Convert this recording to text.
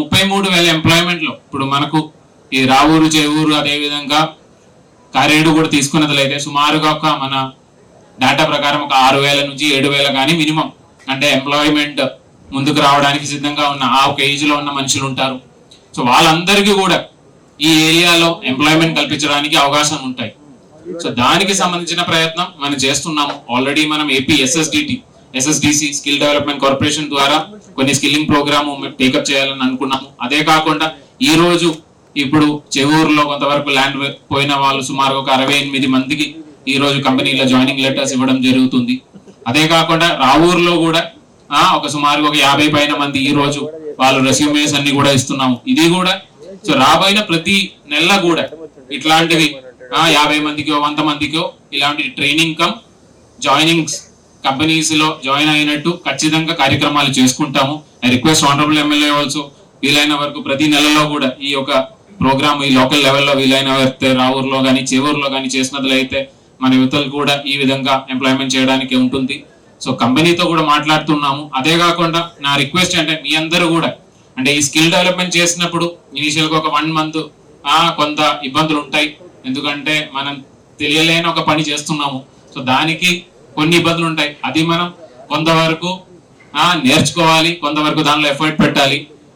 33,000 ఎంప్లాయ్మెంట్లో ఇప్పుడు మనకు ఈ రావూరు చేవూరు అదేవిధంగా కారేడు కూడా తీసుకున్నట్లయితే సుమారుగా ఒక మన డేటా ప్రకారం ఒక 6,000 నుంచి 7,000 కానీ మినిమం అంటే ఎంప్లాయ్మెంట్ ముందుకు రావడానికి సిద్ధంగా ఉన్న ఆ ఒక ఏజ్లో ఉన్న మనుషులు ఉంటారు. సో వాళ్ళందరికీ కూడా ఈ ఏరియాలో ఎంప్లాయ్మెంట్ కల్పించడానికి అవకాశం ఉంటాయి. సో దానికి సంబంధించిన ప్రయత్నం మనం చేస్తున్నాము. ఆల్రెడీ మనం AP SSDC skill development corporation ద్వారా కొన్ని స్కిల్లింగ్ ప్రోగ్రామ్ టేకప్ చేయాలని అనుకున్నాము. అదే కాకుండా ఈ రోజు ఇప్పుడు చెవూరులో కొంతవరకు ల్యాండ్ పోయిన వాళ్ళు సుమారు ఒక 68 మందికి ఈ రోజు కంపెనీలో జాయినింగ్ లెటర్స్ ఇవ్వడం జరుగుతుంది. అదే కాకుండా రావూరులో కూడా ఒక సుమారు ఒక 50 పైన మంది ఈ రోజు వాళ్ళు రెస్యూమేస్ అన్ని కూడా ఇస్తున్నాము. ఇది కూడా సో రాబోయిన ప్రతి నెల కూడా ఇట్లాంటివి 50 మందికో 100 మందికో ఇలాంటి ట్రైనింగ్ కమ్ జాయినింగ్స్ కంపెనీస్ లో జాయిన్ అయినట్టు ఖచ్చితంగా కార్యక్రమాలు చేసుకుంటాము. I request honourable MLA also వీలైన వరకు ప్రతి నెలలో కూడా ఈ యొక్క ప్రోగ్రామ్ ఈ లోకల్ లెవెల్లో వీలైన వరకు రావూరులో కానీ చేవూరులో కానీ చేసినట్లయితే మన యువతలు కూడా ఈ విధంగా ఎంప్లాయ్మెంట్ చేయడానికి ఉంటుంది. సో కంపెనీతో కూడా మాట్లాడుతున్నాము. అదే కాకుండా నా రిక్వెస్ట్ అంటే మీ అందరూ కూడా అంటే ఈ స్కిల్ డెవలప్మెంట్ చేసినప్పుడు ఇనిషియల్గా ఒక 1 మంత్ కొంత ఇబ్బందులు ఉంటాయి. ఎందుకంటే మనం తెలియలేని ఒక పని చేస్తున్నాము. సో దానికి కొన్ని ఇబ్బందులు ఉంటాయి. అది మనం కొంతవరకు నేర్చుకోవాలి, కొంతవరకు దానిలో ఎఫర్ట్ పెట్టాలి.